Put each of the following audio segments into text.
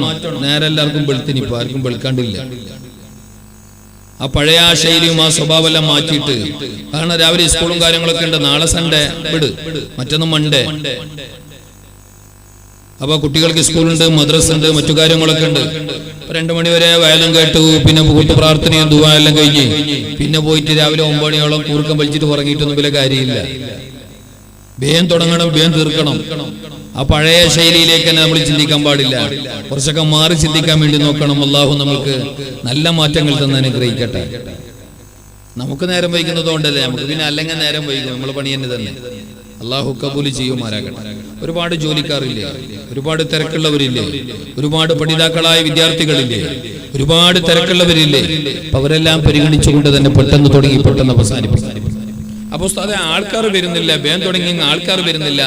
മാറ്റണം. നേരെ എല്ലാവർക്കും വെളുത്തിനിപ്പോ ആർക്കും വെളുക്കാണ്ടില്ല. ആ പഴയ ആ ശൈലിയും ആ സ്വഭാവമെല്ലാം മാറ്റിയിട്ട്, കാരണം രാവിലെ സ്കൂളും കാര്യങ്ങളൊക്കെ ഉണ്ട്. നാളെ സൺഡേ വിട്, മറ്റൊന്ന് മൺഡേ. അപ്പൊ കുട്ടികൾക്ക് സ്കൂളുണ്ട്, മദ്രസ ഉണ്ട്, മറ്റു കാര്യങ്ങളൊക്കെ ഉണ്ട്. 2 മണി വരെ വയലും കേട്ടു, പിന്നെ കൂട്ടു പ്രാർത്ഥനയും ദുആ എല്ലാം കഴിഞ്ഞ് പിന്നെ പോയിട്ട് രാവിലെ 9 മണിയോളം കൂർക്കം വലിച്ചിട്ട് ഉറങ്ങിയിട്ടൊന്നും വലിയ കാര്യമില്ല. വേഗം തുടങ്ങണം, വേഗം തീർക്കണം. ആ പഴയ ശൈലിയിലേക്ക് തന്നെ നമ്മൾ ചിന്തിക്കാൻ പാടില്ല. കുറച്ചൊക്കെ മാറി ചിന്തിക്കാൻ വേണ്ടി നോക്കണം. അല്ലാഹു നമുക്ക് നല്ല മാറ്റങ്ങൾ തന്നെ അനുഗ്രഹിക്കട്ടെ. നമുക്ക് നേരം വൈകുന്നത് കൊണ്ടല്ലേ, നമുക്ക് പിന്നെ അല്ലെങ്കിൽ നേരം വൈകും, നമ്മൾ പണി തന്നെ. അല്ലാഹു കബൂല് ചെയ്യുമാറാകട്ടെ. ഒരുപാട് ജോലിക്കാരില്ലേ, ഒരുപാട് തിരക്കുള്ളവരില്ലേ, ഒരുപാട് പഠിതാക്കളായ വിദ്യാർത്ഥികളില്ലേ, ഒരുപാട് തിരക്കുള്ളവരില്ലേ. അപ്പൊ അവരെല്ലാം പരിഗണിച്ചുകൊണ്ട് തന്നെ പെട്ടെന്ന് തുടങ്ങി പെട്ടെന്ന് അവസാനിപ്പിക്കും. അപ്പൊ ഉസ്താദേ ആൾക്കാർ വരുന്നില്ല, ബേൻ തുടങ്ങി ആൾക്കാർ വരുന്നില്ല.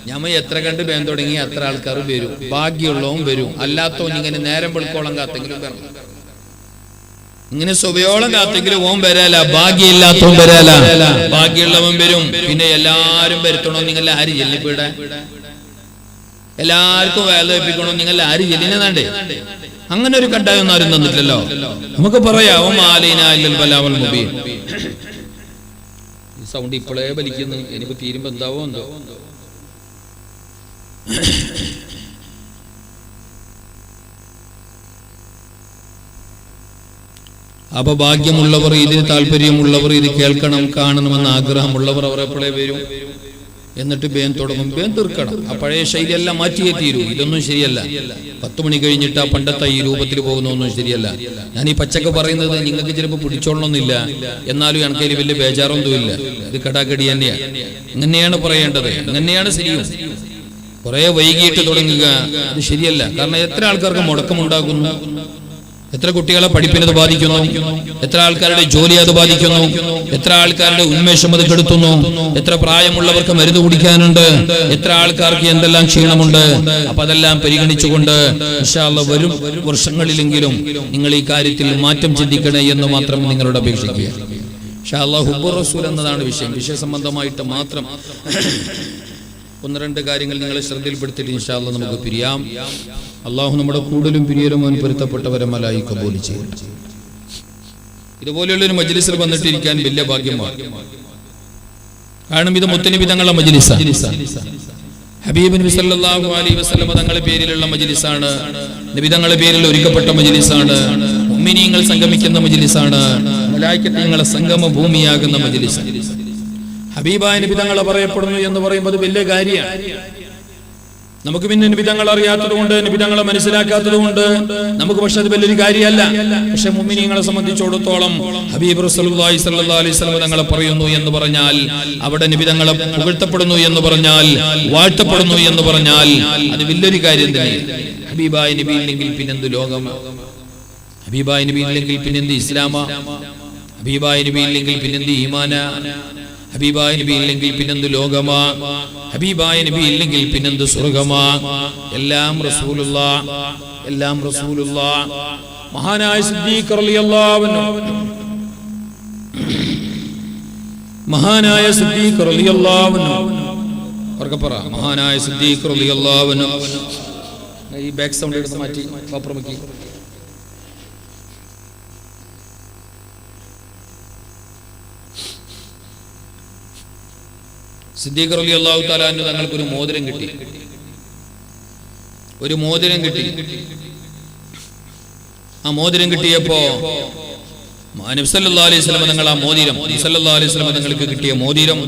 ഞമ്മ എത്ര കണ്ട് ബേൻ തുടങ്ങി അത്ര ആൾക്കാർ വരും. ഭാഗ്യമുള്ളവും വരും, അല്ലാത്തവൻ ഇങ്ങനെ നേരം വെളുക്കോളം കാത്തെങ്കിലും വരണം. ഇങ്ങനെ സ്വയോളം കാത്തെങ്കിലും ഓൻ വരാല, ഭാഗ്യമില്ലാത്തവൻ വരാല. ഭാഗ്യമുള്ളവൻ വരും. പിന്നെ എല്ലാരും വരുത്തണോ നിങ്ങൾ ആര് ചെല്ലിപ്പിടെ, എല്ലാവർക്കും വേദനിപ്പിക്കണോ നിങ്ങൾ ആര് ചെല്ലിനതാണ്ടേ. അങ്ങനെ ഒരു കണ്ടായൊന്നും ആരും തന്നിട്ടില്ലല്ലോ. നമുക്ക് പറയാം ഈ സൗണ്ട് ഇപ്പോഴേ വലിക്കുന്നു, എനിക്ക് തീരുമ്പോ എന്താവോ എന്തോ. അപ്പൊ ഭാഗ്യമുള്ളവർ, ഇതിന് താല്പര്യമുള്ളവർ, ഇത് കേൾക്കണം കാണണമെന്ന് ആഗ്രഹമുള്ളവർ അവർ എപ്പോഴേ വരും. എന്നിട്ട് ബേൻ തുടങ്ങും, ബേൻ തീർക്കണം. ആ പഴയ ശൈലിയെല്ലാം മാറ്റിയേ തീരൂ. ഇതൊന്നും ശരിയല്ല. 10 മണി കഴിഞ്ഞിട്ട് ആ പണ്ടത്തെ ഈ രൂപത്തിൽ പോകുന്നൊന്നും ശരിയല്ല. ഞാൻ ഈ പച്ചക്ക് പറയുന്നത് നിങ്ങൾക്ക് ചിലപ്പോൾ പിടിച്ചോളണമെന്നില്ല, എന്നാലും എനിക്കതിൽ വലിയ ബേജാറൊന്നുമില്ല. ഇത് കടാക്കടി തന്നെയാണ്. ഇങ്ങനെയാണ് പറയേണ്ടത്, ഇങ്ങനെയാണ് ശരിയും. കുറെ വൈകിട്ട് തുടങ്ങുക അത് ശരിയല്ല. കാരണം എത്ര ആൾക്കാർക്ക് മുടക്കമുണ്ടാകുന്നു, എത്ര കുട്ടികളെ പഠിപ്പിനത് ബാധിക്കുന്നു, എത്ര ആൾക്കാരുടെ ജോലി അത് ബാധിക്കുന്നു, എത്ര ആൾക്കാരുടെ ഉന്മേഷം അത് കെടുത്തുന്നു, എത്ര പ്രായമുള്ളവർക്ക് മരുന്ന് കുടിക്കാനുണ്ട്, എത്ര ആൾക്കാർക്ക് എന്തെല്ലാം ക്ഷീണമുണ്ട്. അപ്പൊ അതെല്ലാം പരിഗണിച്ചുകൊണ്ട് ഇൻഷാ അല്ലാഹ് വരും വർഷങ്ങളിലെങ്കിലും നിങ്ങൾ ഈ കാര്യത്തിൽ മാറ്റം ചിന്തിക്കണേ എന്ന് മാത്രം നിങ്ങളോട് അപേക്ഷിക്കുക. ഇൻഷാ അല്ലാഹ് ഹുബ്ബുർ റസൂൽ എന്നതാണ് വിഷയം. വിഷയ സംബന്ധമായിട്ട് മാത്രം 1-2 കാര്യങ്ങൾ നിങ്ങളെ ശ്രദ്ധയിൽപ്പെടുത്തിയിട്ട് ഇൻഷാ അല്ലാഹ് നമുക്ക് പിരിയാം. അള്ളാഹു നമ്മുടെ കൂടുതലും പിരിയലും അവൻ പൊരുത്തപ്പെട്ടവരമലായി കബൂൽ ചെയ്യും. ഇതുപോലെയുള്ളൊരു മജ്ലിസിൽ വന്നിട്ടിരിക്കാൻ വലിയ ഭാഗ്യമാണ്. കാരണം ഇത് മുത്തനബി തങ്ങളുടെ മജ്ലിസാണ്. ഹബീബ് നബി സല്ലല്ലാഹു അലൈഹി വസല്ലം തങ്ങളുടെ പേരിലുള്ള മജ്ലിസാണ്. നബി തങ്ങളുടെ പേരിൽ ഒരുക്കപ്പെട്ട മജ്ലിസാണ്. മുഅ്മിനീങ്ങൾ സംഗമിക്കുന്ന മജ്ലിസാണ്. മലായികത്തുകളുടെ സംഗമ ഭൂമിയാകുന്ന മജ്ലിസ്. ഹബീബായ നബി തങ്ങളെ പറയപ്പെടുന്നു എന്ന് പറയുമ്പോൾ വലിയ കാര്യമാണ്. നമുക്ക് പിന്നെ നിബിധങ്ങൾ അറിയാത്തത് കൊണ്ട്, നിബിധങ്ങളെ മനസ്സിലാക്കാത്തത് കൊണ്ട് നമുക്ക് പക്ഷെ അത് വലിയൊരു കാര്യമല്ല. പക്ഷെ മുഅ്മിനീങ്ങളെ സംബന്ധിച്ചിടത്തോളം ഹബീബ് റസൂലുള്ളാഹി സ്വല്ലല്ലാഹു അലൈഹി വസല്ലം തങ്ങളെ പറയുന്നു എന്ന് പറഞ്ഞാൽ, അവിടെ നിബിധങ്ങളെ പുകഴ്ത്തപ്പെടുന്നു എന്ന് പറഞ്ഞാൽ, വാഴ്ത്തപ്പെടുന്നു എന്ന് പറഞ്ഞാൽ അത് വലിയൊരു കാര്യം തന്നെ. ഹബീബായ നബി ഇല്ലെങ്കിൽ പിന്നെന്ത് ലോകമാ? ഹബീബായ നബി ഇല്ലെങ്കിൽ പിന്നെന്ത് ഇസ്ലാമാ? ഹബീബായ നബി ഇല്ലെങ്കിൽ പിന്നെന്ത് ഈമാനാ? ഹബീബായ നബി ഇല്ലെങ്കിൽ പിന്നെന്ത് ലോകമാ? ഹബീബായ നബി ഇല്ലെങ്കിൽ പിന്നെന്ത് സ്വർഗമാ? എല്ലാം റസൂലുള്ളാഹ്, എല്ലാം റസൂലുള്ളാഹ്. മഹാനായ സിദ്ദീഖ് റളിയല്ലാഹു അൻഹു, മഹാനായ സിദ്ദീഖ് റളിയല്ലാഹു അൻഹു, പറ മഹാനായ സിദ്ദീഖ് റളിയല്ലാഹു അൻഹു. ഈ ബാക്ക് സൗണ്ട് എടുത്ത് മാറ്റി പാപ്പറമക്കി. സിദ്ദീഖ് റളിയല്ലാഹു തആല അൻഹു തങ്ങൾക്ക് ഒരു മോതിരം കിട്ടി. ഒരു മോതിരം കിട്ടി. ആ മോതിരം കിട്ടിയപ്പോ നബി സല്ലല്ലാഹു അലൈഹി വസല്ലം തങ്ങൾ ആ മോതിരം, നബി സല്ലല്ലാഹു അലൈഹി വസല്ലം തങ്ങൾക്ക് കിട്ടിയ മോതിരം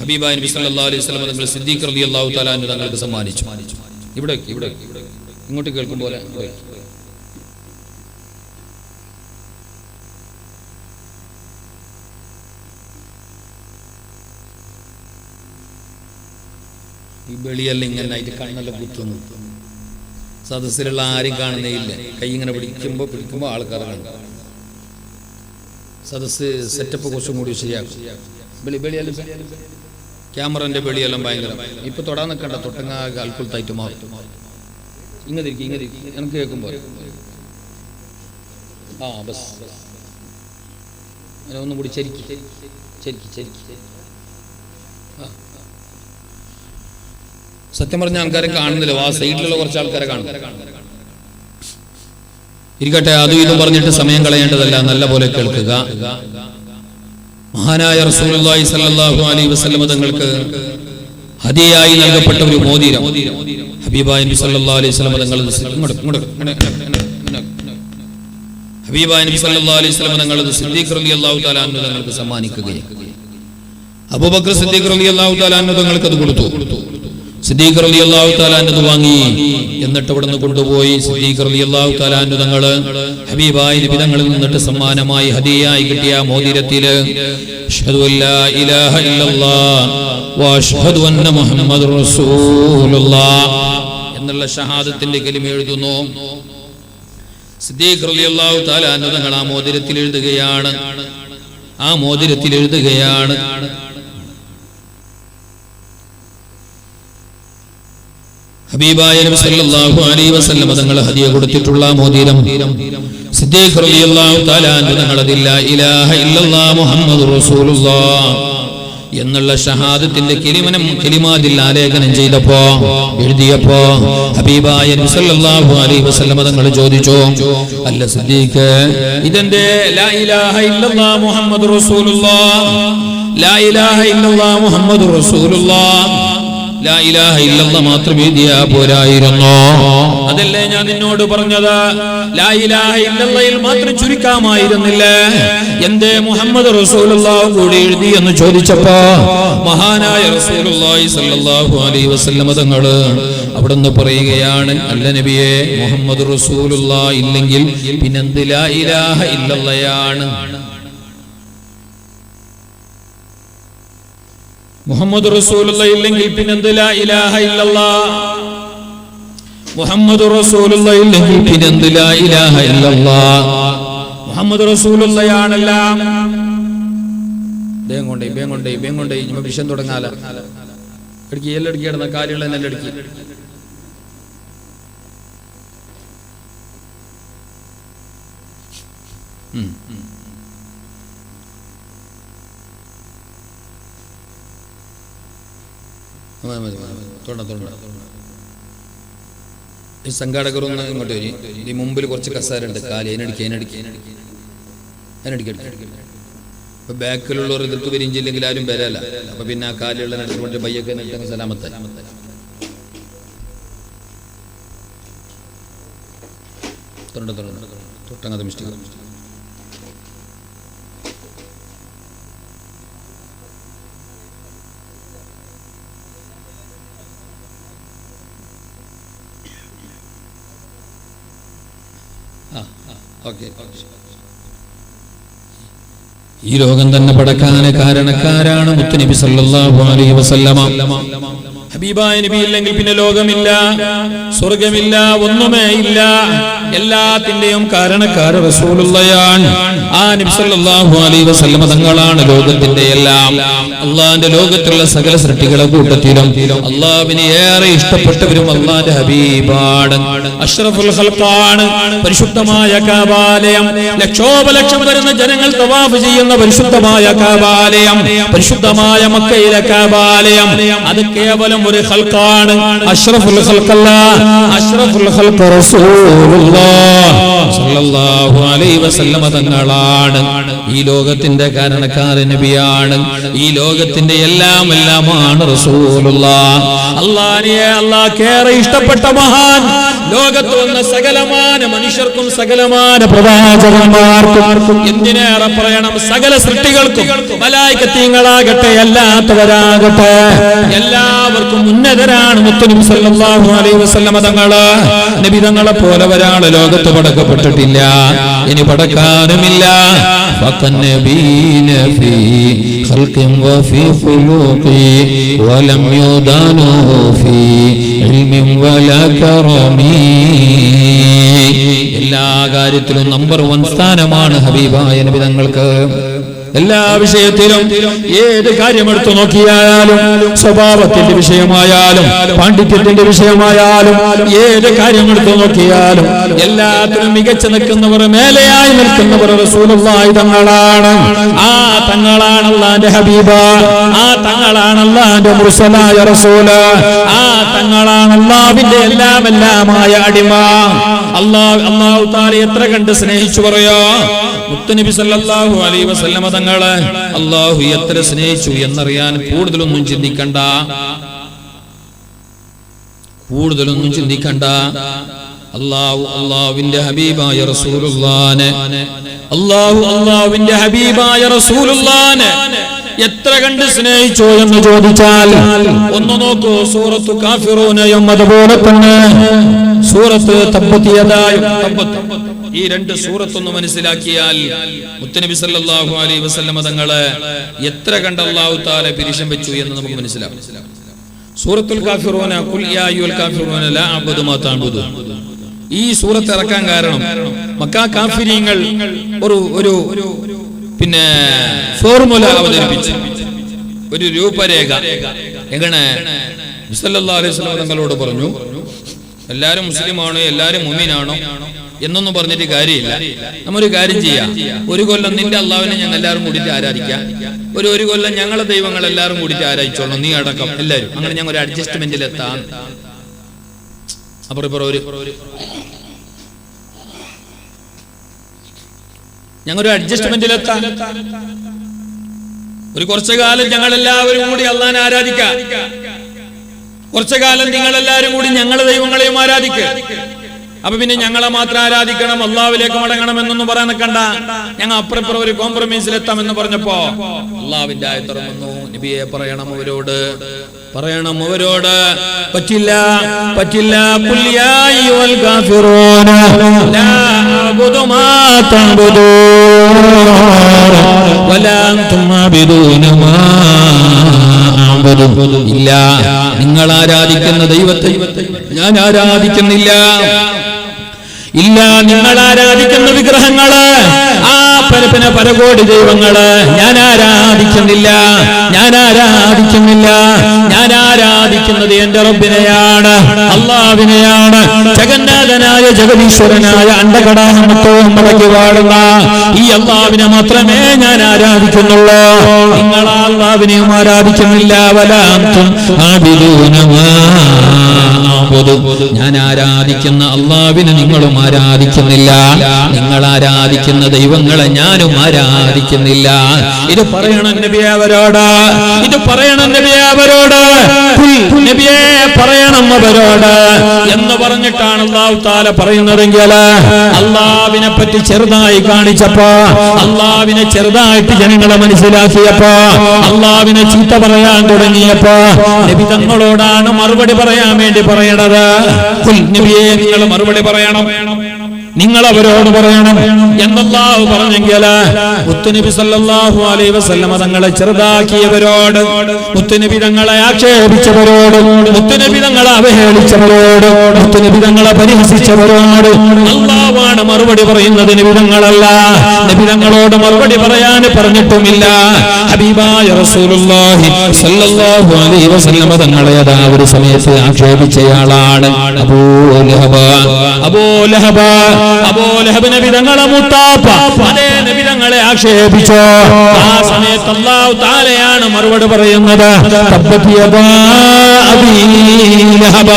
ഹബീബായ നബി സല്ലല്ലാഹു അലൈഹി വസല്ലം തങ്ങൾ സിദ്ദീഖ് റളിയല്ലാഹു തആല അൻഹു തങ്ങൾക്ക് സമ്മാനിച്ചു. ഇവിടെ ഇങ്ങോട്ട് കേൾക്കും പോലെ ഈ വെളിയെല്ലാം ഇങ്ങനെ കണ്ണെല്ലാം കുത്തുന്നു. സദസ്സിലുള്ള ആരും കാണുന്നേ ഇല്ല. കൈ ഇങ്ങനെ പിടിക്കുമ്പോ ആൾക്കാർ കാണും. സദസ്സ് സെറ്റപ്പ് കുറച്ചും കൂടി ശരിയാക്കും. വെളിയെല്ലാം ക്യാമറന്റെ വെളിയെല്ലാം ഭയങ്കര. ഇപ്പൊ തൊടാൻ നിൽക്കണ്ട, തൊട്ടങ്ങ ആൾക്കുളത്തായിട്ട് മാറും. ഇങ്ങതിരിക്കും എനിക്ക് കേൾക്കുമ്പോ ബസ് ഒന്നും കൂടി ചരിക്കി. സത്യം പറഞ്ഞ ആൾക്കാരെ കാണുന്നില്ല. ആ സൈഡിലുള്ള കുറച്ച് ആൾക്കാരെ കാണും. ഇരിക്കട്ടെ, അതും ഇതും പറഞ്ഞിട്ട് സമയം കളയേണ്ടതല്ല, നല്ല പോലെ കേൾക്കുക. മഹാനായ റസൂലുള്ളാഹി സ്വല്ലല്ലാഹു അലൈഹി വസല്ലം തങ്ങൾക്ക് ഹദിയായി നൽകപ്പെട്ട ഒരു മോതിരം ഹബീബായ നബി സല്ലല്ലാഹു അലൈഹി വസല്ലം തങ്ങൾ സിദ്ദീഖ് റളിയല്ലാഹു തആല അൻഹു തങ്ങൾക്ക് സമ്മാനിക്കുകയാണ്. അബൂബക്കർ സിദ്ദീഖ് റളിയല്ലാഹു തആല അൻഹു തങ്ങൾക്ക് അത് കൊടുത്തു. സിദ്ദീഖ് റളിയല്ലാഹു തആല അൻഹു വാങ്ങി. എന്നിട്ട് അവിടെ നിന്ന് കൊണ്ടുപോയി സിദ്ദീഖ് റളിയല്ലാഹു തആല അൻഹു തങ്ങൾ ഹബീബായ നബി തങ്ങളിൽ നിന്നിട്ട് സമ്മാനമായി ഹദിയായി കിട്ടിയ മോതിരത്തില് അഷ്ഹദു അല്ലാ ഇലാഹ ഇല്ലല്ലാഹ് വഅഷ്ഹദു അന്ന മുഹമ്മദുർ റസൂലുള്ളാഹ് എന്നുള്ള ഷഹാദത്തിന്റെ കലിമ എഴുതുന്നു. സിദ്ദീഖ് റളിയല്ലാഹു തആല അൻഹു തങ്ങൾ ആ മോതിരത്തിൽ എഴുതുകയാണ് ഹബീബായ നബി സല്ലല്ലാഹു അലൈഹി വസല്ലം തങ്ങൾ ഹദിയ കൊടുത്തിട്ടുള്ള മോതിരം സിദ്ദീഖ് റളിയല്ലാഹു തആല അൻഹു തങ്ങൾ ലാ ഇലാഹ ഇല്ലല്ലാഹ് മുഹമ്മദുർ റസൂലുള്ളാഹ് എന്നുള്ള ഷഹാദത്തിന്റെ കലിമാതിൽ ആലേഖനം എഴുതിയപ്പോ ഹബീബായ നബി സല്ലല്ലാഹു അലൈഹി വസല്ലം തങ്ങൾ ചോദിച്ചു, അല്ല സിദ്ദീഖ്, ഇതെന്റെ ലാ ഇലാഹ ഇല്ലല്ലാഹ് മുഹമ്മദുർ റസൂലുള്ളാഹ്, ലാ ഇലാഹ ഇല്ലല്ലാഹ് മുഹമ്മദുർ റസൂലുള്ളാഹ്, ലാ ഇലാഹ ഇല്ലല്ലാഹ് മാത്രം എഴുതിയാ പോരായിരുന്നോ? അതല്ലേ ഞാൻ നിന്നോട് പറഞ്ഞത്, ലാ ഇലാഹ ഇല്ലല്ലാഹിൽ മാത്രം ചുരുക്കാമായിരുന്നില്ലേ? എന്തേ മുഹമ്മദ് റസൂലുള്ളാഹ് കൂടി എഴുതി എന്ന് ചോദിച്ചപ്പോ മഹാനായ റസൂലുള്ളാഹി സ്വല്ലല്ലാഹു അലൈഹി വസല്ലം തങ്ങൾ അവിടുന്ന് പറയുകയാണ്, അല്ല നബിയേ, മുഹമ്മദ് റസൂലുള്ളാഹ് ഇല്ലെങ്കിൽ പിന്നെന്ത് ലാ ഇലാഹ ഇല്ലല്ലാഹയാണ്? മുഹമ്മദ് റസൂലുള്ളാഹി ഇല്ലെങ്കിൽ പിന്നെന്ത് ലാ ഇലാഹ ഇല്ലല്ലാഹ്? മുഹമ്മദ് റസൂലുള്ളാഹി ഇല്ലെങ്കിൽ പിന്നെന്ത് ലാ ഇലാഹ ഇല്ലല്ലാഹ്? മുഹമ്മദ് റസൂലുള്ളാഹിയാണെല്ലാം. ബേം കൊണ്ടേ ഇനി വിഷയം തുടങ്ങാല. എല്ലാം എടുക്കിടന്ന കാര്യങ്ങൾ തന്നെ എടുക്കി. ഈ സംഘാടകർ ഒന്ന് ഇങ്ങോട്ട് വരും. ഈ മുമ്പിൽ കുറച്ച് കസാരുണ്ട്, കാല് അതിനടിക്ക്. അപ്പൊ ബാക്കിലുള്ളവർ എതിർത്ത് വരിഞ്ചില്ലെങ്കിൽ ആരും വരല്ല. അപ്പൊ പിന്നെ ആ കാലുള്ള കൊണ്ട് ബയ്യൊക്കെ നിൽക്കുന്ന സലാമത്തായി. തൊട്ടങ്ങാതെ മിസ്റ്റേക്ക്. ഈ ലോകം തന്നെ പടക്കാന് കാരണക്കാരാണ് മുത്തുനബി സല്ലല്ലാഹു അലൈഹി വസല്ലമ. ഹബീബായ നബി ഇല്ലെങ്കിൽ പിന്നെ ലോകമില്ല, സ്വർഗമില്ല, ഒന്നുമേ ഇല്ല. എല്ലാത്തിന്റെയും കാരണക്കാരൻ റസൂലുള്ളാഹിയാണ്. ആ നബി സല്ലല്ലാഹു അലൈഹി വസല്ലമ തങ്ങളാണ് ലോകത്തിന്റെ എല്ലാം. അള്ളാഹിന്റെ ലോകത്തുള്ള സകല സൃഷ്ടികളുടെ കൂട്ടത്തിലും അള്ളാഹുവിനെ ഏറെ ഇഷ്ടപ്പെട്ടവരും അള്ളാഹിന്റെ ഹബീബാണ്. അഷ്റഫുൽ ഖൽഖാണ്. പരിശുദ്ധമായ കഅബാലയം, ലക്ഷോപലക്ഷം വരുന്ന ജനങ്ങൾ തവാഫ് ചെയ്യുന്ന പരിശുദ്ധമായ കഅബാലയം, പരിശുദ്ധമായ മക്കയിലെ കഅബാലയം, അത് കേവലം ഒരു ഖൽഖാണ്. അഷ്റഫുൽ ഖൽഖല്ല, അഷ്റഫുൽ ഖൽഖ റസൂലുള്ളാഹ് സല്ലല്ലാഹു അലൈഹി വസല്ലമ തങ്ങളാണ്. ഈ ലോകത്തിന്റെ കാരണക്കാരൻ നബിയാണ്. ഈ ലോകത്തിന്റെ എല്ലാമാണ് റസൂലുള്ളാഹ്. അല്ലാഹുവിനെ ഇഷ്ടപ്പെട്ട മഹാൻ, ലോകത്ത് വന്ന സകലമാന മനുഷ്യർക്കും സകലമാന പ്രവാചകന്മാർക്കും, എന്തിനേറെ പറയണം, സകല സൃഷ്ടികൾക്കും, മലായികത്തീങ്ങളാകട്ടെ അല്ലാത്തവരാകട്ടെ, എല്ലാവർക്കും ഉന്നതരാണ് മുത്തുനബി സല്ലല്ലാഹു അലൈഹി വസല്ലമ തങ്ങള്. നബി തങ്ങളെ പോലെ ഒരാൾ ലോകത്ത് പടക്കപ്പെട്ടിട്ടില്ല, ഇനി പടക്കാനുമില്ല. فَقَنَّبِينَ فِي خَلْقٍ وَفِي خُلُقٍ وَلَمْ يُدَانُوا فِي عِلْمٍ وَلَا كَرَمٍ. എല്ലാ കാര്യത്തിലും നമ്പർ 1 സ്ഥാനമാണ് ഹബീബായ നബി തങ്ങൾക്ക്. എല്ലാ വിഷയത്തിലും ഏത് കാര്യമെടുത്തു നോക്കിയാലും, സ്വഭാവത്തിന്റെ വിഷയമായാലും പാണ്ഡിത്യത്തിന്റെ വിഷയമായാലും, ഏത് കാര്യമെടുത്തു നോക്കിയാലും എല്ലാത്തിനും മികച്ചു നിൽക്കുന്നവർ, മേലെയായി നിൽക്കുന്നവർ റസൂലുള്ളാഹി തങ്ങളാണ്. ആ തങ്ങളാണ് അല്ലാഹുവിന്റെ ഹബീബ, ആ തങ്ങളാണ് അല്ലാഹുവിന്റെ മുർസലായ റസൂല, ആ തങ്ങളാണ് അല്ലാഹുവിന്റെ എല്ലാമായ അടിമ. അല്ലാഹു തആല എത്ര കണ്ട് സ്നേഹിച്ചു പറയാ. മുത്തുനബി സല്ലല്ലാഹു അലൈഹി വസല്ലമ തങ്ങളെ അല്ലാഹു എത്ര സ്നേഹിച്ചു എന്നറിയാൻ കൂടുതലൊന്നും ചിന്തിക്കണ്ട. അല്ലാഹുവിന്റെ ഹബീബായ റസൂലുള്ളാനെ എത്ര കണ്ട് സ്നേഹിച്ചു എന്ന് ചോദിച്ചാൽ ഒന്ന് നോക്കൂ. സൂറത്തു കാഫിറൂനയും അതുപോലെ തന്നെ സൂറത്ത് തബ്ബത് യദായും ഈ രണ്ട് സൂറത്തൊന്ന് മനസ്സിലാക്കിയാൽ മുത്തുനബി സല്ലല്ലാഹു അലൈഹി വസല്ലമ തങ്ങളെ എത്ര കണ്ട് അല്ലാഹു തആല പിരിശം വെച്ചു എന്ന് നമുക്ക് മനസ്സിലാവും. സൂറത്തുൽ കാഫിറൂന ഖുൽ യാ അയ്യുൽ കാഫിറൂന ലാ അഅ്ബുദു മാ തഅ്ബുദു. ഈ സൂറത്ത് ഇറക്കാൻ കാരണം മക്കാ കാഫിരീങ്ങൾ ഒരു പിന്നെ ഫോർമുല അവതരിപ്പിച്ചു, ഒരു രൂപരേഖ. എങ്ങനെ സല്ലല്ലാഹു അലൈഹി വസല്ലം തങ്ങളോട് പറഞ്ഞു, എല്ലാരും മുസ്ലിമാണോ, എല്ലാരും മുഅ്മിനാണോ എന്നൊന്നും പറഞ്ഞിട്ട് കാര്യമില്ല. നമ്മൊരു കാര്യം ചെയ്യാം, ഒരു കൊല്ലം നിന്റെ അള്ളാഹുവിനെ ഞങ്ങൾ എല്ലാവരും കൂടിയിട്ട് ആരാധിക്കാം, ഒരു കൊല്ലം ഞങ്ങളെ ദൈവങ്ങൾ എല്ലാവരും കൂടിയിട്ട് ആരാധിച്ചോളണം, നീ അടക്കം എല്ലാവരും. അങ്ങനെ ഞങ്ങൾ ഒരു അഡ്ജസ്റ്റ്മെന്റിൽ എത്താം. ഞങ്ങളൊരു അഡ്ജസ്റ്റ്മെന്റിലെത്താം. ഒരു കുറച്ചു കാലം ഞങ്ങൾ എല്ലാവരും കൂടി അള്ളാഹിനെ ആരാധിക്കാം, കുറച്ചു കാലം നിങ്ങൾ എല്ലാവരും കൂടി ഞങ്ങളെ ദൈവങ്ങളെയും ആരാധിക്കുക. അപ്പൊ പിന്നെ ഞങ്ങളെ മാത്രം ആരാധിക്കണം, അള്ളാഹുവിലേക്ക് മടങ്ങണം എന്നൊന്നും പറയാൻ നിൽക്കണ്ട. ഞങ്ങൾ അപ്പുറപ്പുറം ഒരു കോംപ്രമൈസിലെത്താമെന്ന് പറഞ്ഞപ്പോ അള്ളാഹുവിന്റെ ആയത്ത് ഇറങ്ങുന്നു. നബിയെ പറയണം അവരോട് പറ്റില്ല ഖുൽ യാ അയ്യുൽ കാഫിറൂന ലാ അഅ്ബുദു മാ തഅ്ബുദൂന വലാ അൻതും ആബിദൂന മാ അഅ്ബുദു. ഇല്ല, നിങ്ങൾ ആരാധിക്കുന്ന ദൈവത്തെ ഞാൻ ആരാധിക്കുന്നില്ല. ഇല്ല, നിങ്ങൾ ആരാധിക്കുന്ന വിഗ്രഹങ്ങള്, ആ പരകോടി ദൈവങ്ങള് ഞാൻ ആരാധിക്കുന്നില്ല. ഞാൻ ആരാധിക്കുന്നത് എന്റെ റബ്ബിനെയാണ്, അല്ലാഹുവിനെയാണ്. ജഗന്നാഥനായ ജഗദീശ്വരനായ അണ്ടകടാഹമത്വവും മടക്കി വാഴുന്ന ഈ അല്ലാഹുവിനെ മാത്രമേ ഞാൻ ആരാധിക്കുന്നുള്ളൂ. നിങ്ങൾ അല്ലാഹുവിനെയും ആരാധിക്കുന്നില്ല. വലാന്തും ആബിദൂന മാ അഅ്ബുദു. ഞാൻ ആരാധിക്കുന്ന അല്ലാഹുവിനെ നിങ്ങളും ആരാധിക്കുന്നില്ല, നിങ്ങൾ ആരാധിക്കുന്ന ദൈവങ്ങളെ ഞാനും ആരാധിക്കുന്നില്ല. ഇത് പറയണം നബിയെ അവരോട്, നബിയെ പറയണം അവരോട് എന്ന് പറഞ്ഞിട്ടാണ് അല്ലാഹു തആല പറയുന്നതെങ്കിൽ, അല്ലാഹുവിനെ പറ്റി ചെറുതായി കാണിച്ചപ്പോ, അല്ലാഹുവിനെ ചെറുതായിട്ട് ജനങ്ങളെ മനസ്സിലാക്കിയപ്പോ, അല്ലാഹുവിനെ ചീത്ത പറയാൻ തുടങ്ങിയപ്പോ നബി തങ്ങളോടാണ് മറുപടി പറയാൻ വേണ്ടി പറയണത്. നബിയെ നിങ്ങൾ മറുപടി പറയണം, നിങ്ങൾ അവരോട് പറയണം എന്നല്ലാഹു പറഞ്ഞെങ്കിൽ മുത്തുനബി സല്ലല്ലാഹു അലൈഹി വസല്ലമ തങ്ങളെ ചെറുതാക്കിയവരോട്, മുത്തുനബി തങ്ങളെ ആക്ഷേപിച്ചവരോട്, മുത്തുനബി തങ്ങളെ അവഹേളിച്ചവരോട്, മുത്തുനബി തങ്ങളെ പരിഹസിച്ചവരോട് അല്ലാഹുവാണ് മറുപടി പറയുന്നത്, നബി തങ്ങളല്ല. നബി തങ്ങളോട് മറുപടി പറയാൻ പറഞ്ഞിട്ടുമില്ല. ഹബീബായ റസൂലുള്ളാഹി സല്ലല്ലാഹു അലൈഹി വസല്ലമ തങ്ങളെ അതാ ഒരു സമയത്ത് ആക്ഷേപിച്ചയാളാണ് അബൂലഹബ് നബി തങ്ങളെ മുത്താപ്പ, അതേ നബി തങ്ങളെ ആക്ഷേപിച്ചോ. ആ സമയത്ത് അല്ലാഹു തആലയാണ് മറുപടി പറയുന്നത്. തബ്ബത് യദാ അബീ ലഹബ.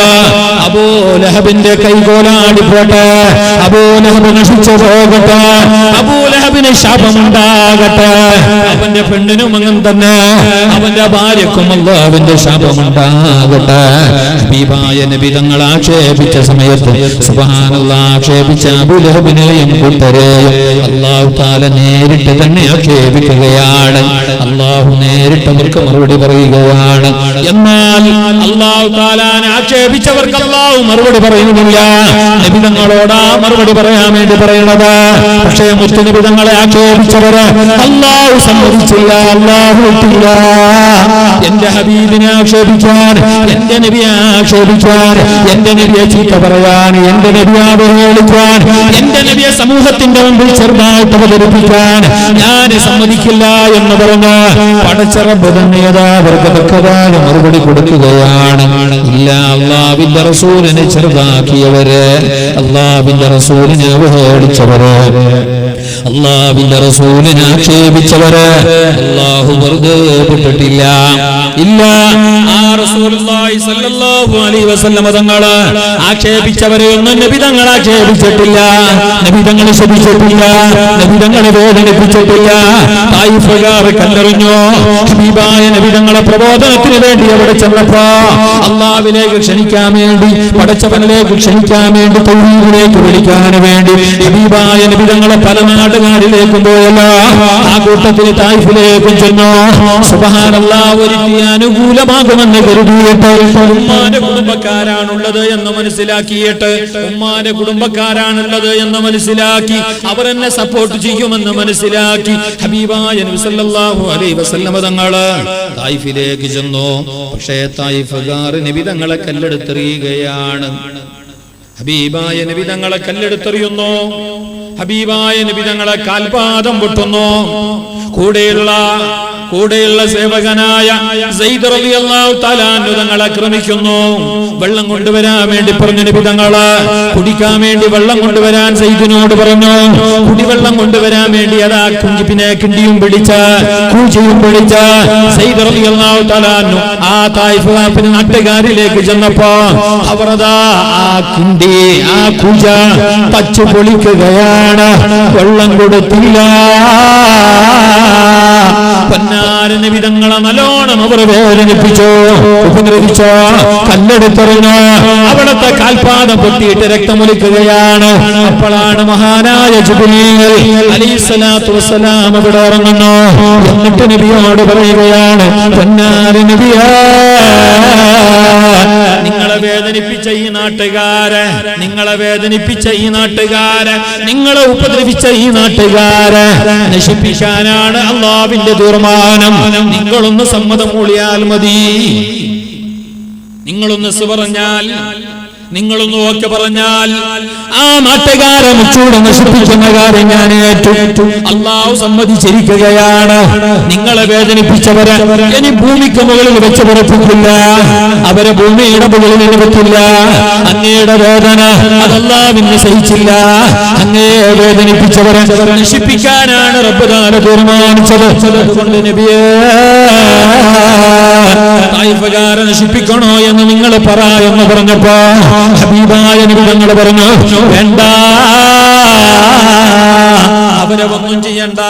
അബൂലഹബിന്റെ കൈകോലാടി പോട്ടെ, അബൂലഹബ് നശിച്ചു പോകട്ടെ, അബൂലഹബിന് ശാപമുണ്ടാകട്ടെ. അവന്റെ പെണ്ണിനും അങ്ങനെ തന്നെ, അവന്റെ ഭാര്യക്കും അല്ലാഹുവിന്റെ ശാപമുണ്ടാകട്ടെ. ഹബീബായ നബി തങ്ങൾ ആക്ഷേപിച്ച സമയത്ത് സുബ്ഹാനല്ലാഹ് ആക്ഷേപിച്ച അബൂലഹബിനെയും കൂട്ടരെയും അല്ലാഹു തആല നേരിട്ട് തന്നെ ആക്ഷേപിക്കുകയാണ്. അല്ലാഹു നേരിട്ട് അവർക്ക് മറുപടി പറയുകയാണ്. എന്നാൽ അല്ലാഹു തആലാനെ ആക്ഷേപിച്ചവർക്ക് അല്ലാഹു മറുപടി പറയുന്നില്ല. നബി തങ്ങളോട് മറുപടി പറയാൻ വേണ്ടി പറയുന്നത്. പക്ഷേ മുത്തുനബി തങ്ങളെ ആക്ഷേപിച്ചവര് അല്ലാഹു സമ്മതിച്ചില്ല, അല്ലാഹു വിട്ടില്ല. എന്റെ ഹബീബിനെ ആക്ഷേപിക്കാൻ, എന്റെ നബിയെ ആക്ഷേപിക്കാൻ, എന്റെ നബിയെ ചീത്ത പറയാൻ, എന്റെ നബിയെ അവഹേളിക്കാൻ, എന്റെ നബിയെ സമൂഹത്തിന്റെ മുമ്പിൽ ചെറുതായിട്ട് അവതരിപ്പിക്കാൻ ഞാൻ സമ്മതിക്കില്ല എന്ന് പറഞ്ഞ് പടച്ച റബ്ബ് തന്നെ അവർക്ക് തക്കതായ മറുപടി കൊടുക്കുകയാണ്. ഇല്ല, അല്ലാഹുവിന്റെ റസൂലിനെ ചെറുതാക്കിയവര്, അല്ലാഹുവിന്റെ റസൂലിനെ അവഹേളിച്ചവര്, അല്ലാഹുവിന്റെ റസൂലിനെ ആക്ഷേപിച്ചവരെ അല്ലാഹു വെറുതെ വിട്ടിട്ടില്ല. ഇല്ല, ആ റസൂലുള്ളാഹി സ്വല്ലല്ലാഹു അലൈഹി വസല്ലം തങ്ങളെ ആക്ഷേപിച്ചവരെ ഒന്നും നബി തങ്ങൾ ആക്ഷേപിച്ചിട്ടില്ല, നബി തങ്ങൾ ശപിച്ചിട്ടില്ല, നബി തങ്ങളെ വേദനിപ്പിച്ചിട്ടില്ല. തായിഫുകാർ കല്ലെറിഞ്ഞു. ഹബീബായ നബി തങ്ങളെ പ്രബോധനത്തിന് വേണ്ടി അവിടെ ചെന്നപ്പോ അല്ലാഹുവിലേക്ക് ക്ഷണിക്കാൻ വേണ്ടി, പടച്ചവനിലേക്ക് ക്ഷണിക്കാൻ വേണ്ടി, തൗഹീദിലേക്ക് വിളിക്കാൻ വേണ്ടി ഹബീബായ നബി തങ്ങളെ പല നാടുകാരിലേക്കും പോയല്ലോ. ആ കൂട്ടത്തിൽ തായിഫിലേക്കും ചെന്നു. സുബ്ഹാനല്ലാഹ്, ഒരിക്കലും അനുകൂലമാകുമെന്ന് കരുതിയിട്ട് ഉമ്മാന്റെ കുടുംബക്കാരാണുള്ളത് എന്ന് മനസ്സിലാക്കിയിട്ട്, ഉമ്മാന്റെ കുടുംബക്കാരാണുള്ളത് എന്ന് മനസ്സിലാക്കി, അവർ എന്നെ സപ്പോർട്ട് ചെയ്യുമെന്ന് മനസ്സിലാക്കി ഹബീബായ നബി സല്ലല്ലാഹു അലൈഹി വസല്ലം തങ്ങള് തായിഫിലേക്ക് ചെന്നു. പക്ഷേ തായിഫുകാർ നബി തങ്ങളെ കല്ലെടുത്തെറിയുകയാണ്. ഹബീബായ നബി തങ്ങളെ കല്ലെടുത്തെറിയുന്നു. ഹബീബായ നബി തങ്ങളെ കാൽപാദം പൊട്ടുന്നു. കൂടെയുള്ള സേവകനായ സയ്യിദ് റളിയല്ലാഹു തആല അൻഹു തങ്ങളെ ആക്രമിക്കുന്നു. വെള്ളം കൊണ്ടുവരാൻ വേണ്ടി പറഞ്ഞു നബി തങ്ങള്. കുടിക്കാൻ വേണ്ടി വെള്ളം കൊണ്ടുവരാൻ സയ്യിദിനോട് പറഞ്ഞു. കുടിവെള്ളം കൊണ്ടുവരാൻ വേണ്ടി അതാ പിന്നെ കിണ്ടിയും പിടിച്ച കൂജയും പിടിച്ച സയ്യിദ് റളിയല്ലാഹു തആല അൻഹു ആ തായിഫ് നാട്ടുകാരിലേക്ക് ചെന്നപ്പോ അവർ അതാ ആ കിണ്ടി, ആ കൂജ തച്ചു പൊളിക്കുകയാണ്. വെള്ളം കൊടുത്തില്ല. പൊന്നാര നബി തങ്ങളെ നല്ലോണം അവർ വേദനിപ്പിച്ചോ, ഉപദ്രവിച്ചോ, കല്ലെടുത്തെറിഞ്ഞോ. അവിടുത്തെ കാൽപാദം പൊട്ടിയിട്ട് രക്തമൊലിക്കുകയാണ്. അപ്പോഴാണ് മഹാനായ ജിബ്രീൽ അലൈഹിസ്സലാത്തു വസ്സലാം അവിടെ ഇറങ്ങുന്നു. എന്നിട്ട് നബിയോട് പറയുകയാണ്, പൊന്നാര നബിയേ, നിങ്ങളെ വേദനിപ്പിച്ച ഈ നാട്ടുകാരെ, നിങ്ങളെ വേദനിപ്പിച്ച ഈ നാട്ടുകാരെ, നിങ്ങളെ ഉപദ്രവിച്ച ഈ നാട്ടുകാരെ നശിപ്പിക്കാനാണ് അല്ലാഹുവിന്റെ തീർമാനം. നിങ്ങളൊന്ന് സമ്മതം മൂളിയാൽ മതി, നിങ്ങളൊന്ന് പറഞ്ഞാൽ, നിങ്ങളൊന്ന് ഓക്കെ പറഞ്ഞാൽ ആ നാട്ടുകാരെ മുച്ചൂടെ നശിപ്പിക്കുന്ന കാര്യം ഞാൻ ഏറ്റു. അല്ലാഹു സമ്മതിച്ചിരിക്കുകയാണ്. നിങ്ങളെ വേദനിപ്പിച്ചവരെ ഇനി ഭൂമിക്ക് മുകളിൽ വെച്ച് പുറപ്പിക്കില്ല, അവരെ ഭൂമിയുടെ മുകളിൽ നിലനിർത്തില്ല. അങ്ങയുടെ വേദന അതല്ലാഹുവിനെ സഹിച്ചില്ല. അങ്ങയെ വേദനിപ്പിച്ചവരെ നശിപ്പിക്കാനാണ് റബ്ബ് തആല തീരുമാനിച്ചത്. അതുകൊണ്ട് നബിയേ, തായിഫുകാരെ നശിപ്പിക്കണോ എന്ന് നിങ്ങൾ പറ എന്ന് പറഞ്ഞപ്പോ ഹബീബായ നബി തങ്ങൾ പറഞ്ഞു, വേണ്ട, അവരെ ഒന്നും ചെയ്യണ്ട.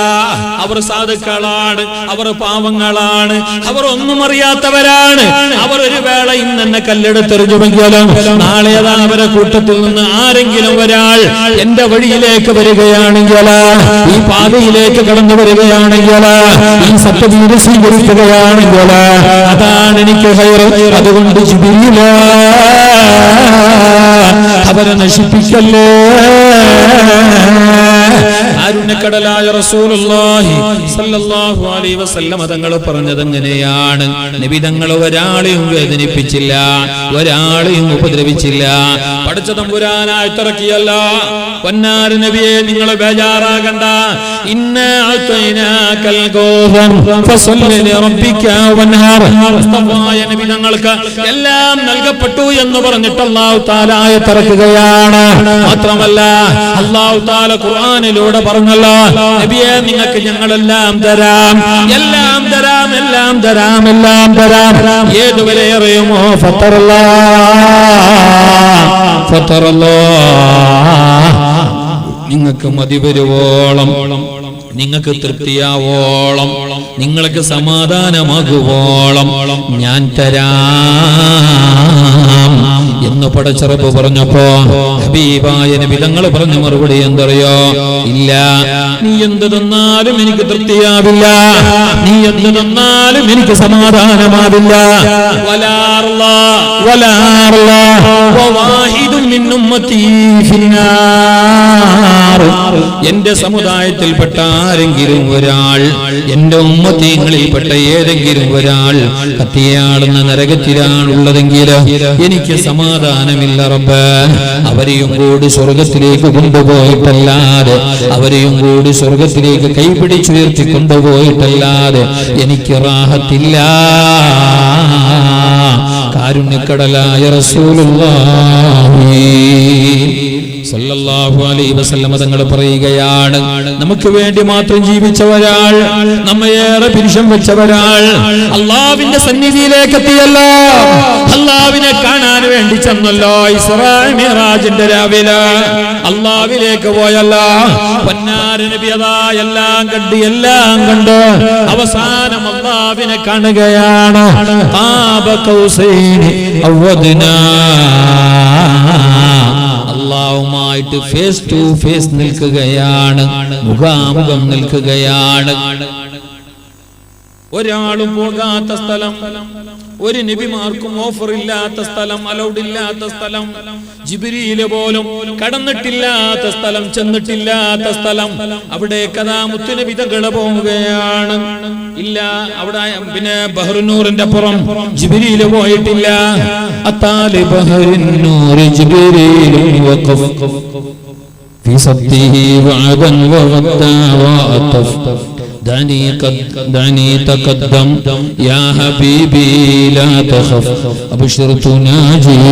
അവർ സാധുക്കളാണ്, അവർ പാവങ്ങളാണ്, അവർ ഒന്നും അറിയാത്തവരാണ്. അവർ ഒരു വേള ഇന്ന് തന്നെ കല്ലെടുത്തെറിഞ്ഞുവെങ്കിലും നാളെ അതാ അവരെ കൂട്ടത്തിൽ നിന്ന് ആരെങ്കിലും ഒരാൾ എന്റെ വഴിയിലേക്ക് വരികയാണെങ്കിൽ, ഈ പാതയിലേക്ക് കടന്നു വരികയാണെങ്കിൽ, ഈ സത്യദീന സ്വീകരിക്കുകയാണെങ്കിൽ അതാണ് എനിക്ക് ഹൈർ. അതുകൊണ്ട് ജിബ്രീൽ അവരെ നശിപ്പിക്കല്ലേ. കാരുണ്യക്കടലായ റസൂലുള്ളാഹി സ്വല്ലല്ലാഹു അലൈഹി വസല്ലം തങ്ങൾ പറഞ്ഞത് എങ്ങനെയാണ്? നബി തങ്ങൾ ഒരാളെയും വേദനിപ്പിച്ചില്ല, ഒരാളെയും ഉപദ്രവിച്ചില്ല. പടച്ച തമ്പുരാനായി ഇറക്കിയല്ല. പൊന്നാര നബിയെ, നിങ്ങൾ ബേജാറാകണ്ട. ഇന്നാ അഅതൈനാകൽ ഗൗഹർ ഫസല്ലി ലിറബ്ബിക വൻഹർ. മുസ്തഫായ നബി തങ്ങൾക്ക് എല്ലാം നൽകപ്പെട്ടു എന്ന് പറഞ്ഞിട്ട് അല്ലാഹു തആല ആയത്ത് ഇറക്കുകയാണ്. മാത്രമല്ല അല്ലാഹു തആല ഖുർആനിലൂടെ പറഞ്ഞല്ലോ, നബിയെ, നിങ്ങൾക്ക് ഞങ്ങളെല്ലാം തരാം, എല്ലാം തരാം, എല്ലാം തരാം, എല്ലാം തരാം. ഏതുവരെ അറിയുമോ? നിങ്ങൾക്ക് മതി വരുവോളം, നിങ്ങൾക്ക് തൃപ്തിയാവോളം, നിങ്ങൾക്ക് സമാധാനമാകുവോളം ഞാൻ തരാം എന്ന് പടച്ച റബ്ബ് പറഞ്ഞപ്പോ ഹബീബായ നബി തങ്ങൾ പറഞ്ഞ മറുപടി എന്തറിയോ? ഇല്ല, നീ എന്ത് തന്നാലും എനിക്ക് തൃപ്തിയാവില്ല, നീ എന്ത് തന്നാലും എനിക്ക് സമാധാനമാവില്ല. എന്റെ സമുദായത്തിൽപ്പെട്ട ആരെങ്കിലും ഒരാൾ, എന്റെ ഉമ്മത്തീങ്ങളിൽപ്പെട്ട ഏതെങ്കിലും ഒരാൾ കത്തിയാളുന്ന നരകത്തിലാണുള്ളതെങ്കിൽ എനിക്ക് സമാധാനമില്ല റബ്ബേ. അവരെയും കൂടി സ്വർഗത്തിലേക്ക് കൊണ്ടുപോയിട്ടല്ലാതെ, അവരെയും കൂടി സ്വർഗത്തിലേക്ക് കൈപിടിച്ചുയർത്തി കൊണ്ടുപോയിട്ടല്ലാതെ എനിക്ക് റാഹത്തില്ല. കാരുണ്യക്കടലായ റസൂലുള്ളാഹി സല്ലല്ലാഹു അലൈഹി വസല്ലം തങ്ങൾ പറയുകയാണ്, നമുക്ക് വേണ്ടി മാത്രം ജീവിച്ച ഒരാൾ, നമ്മയേറെ പിരിശം വെച്ച ഒരാൾ അള്ളാഹുവിന്റെ സന്നിധിയിലേക്ക് എത്തിയല്ലോ, അള്ളാഹുവിനെ കാണാൻ വേണ്ടി ചെന്നല്ലോ, ഇസ്രാ മിഅ്റാജിന്റെ രാവിലെ അള്ളാഹുവിലേക്ക് പോയല്ലോ. പൊന്നാര നബി അതാ എല്ലാം കണ്ട് അവസാനം അള്ളാഹുവിനെ കാണുകയാണ്. അള്ളാഹുമായിട്ട് ഫേസ് ടു ഫേസ് നിൽക്കുകയാണ്, മുഖാമുഖം നിൽക്കുകയാണ്. ഒരാളും പോകാത്ത സ്ഥലം, ഒരു നബിമാർക്കും ഓഫർ ഇല്ലാത്ത സ്ഥലം, അലൗഡ് ഇല്ലാത്ത സ്ഥലം, ജിബ്രീൽ പോലും കടന്നിട്ടില്ലാത്ത സ്ഥലം, ചെന്നിട്ടില്ലാത്ത സ്ഥലം, അവിടെ കഥാ മുത്തുനബി തങ്ങൾ പോവുകയാണ്. ഇല്ല, അവിടെ പിന്നെ ബഹ്റുന്നൂറിന്റെ അപ്പുറം ജിബ്രീൽ പോയിട്ടില്ല. അത്താലി ബഹ്റുന്നൂർ ജിബ്രീൽ വഖഫ് ഫീ സബ്തിഹി വഅദൻ വവദ്ദാ വഅതഫ് دعني تقدم يا حبيبي لا تخف أبشر تناجي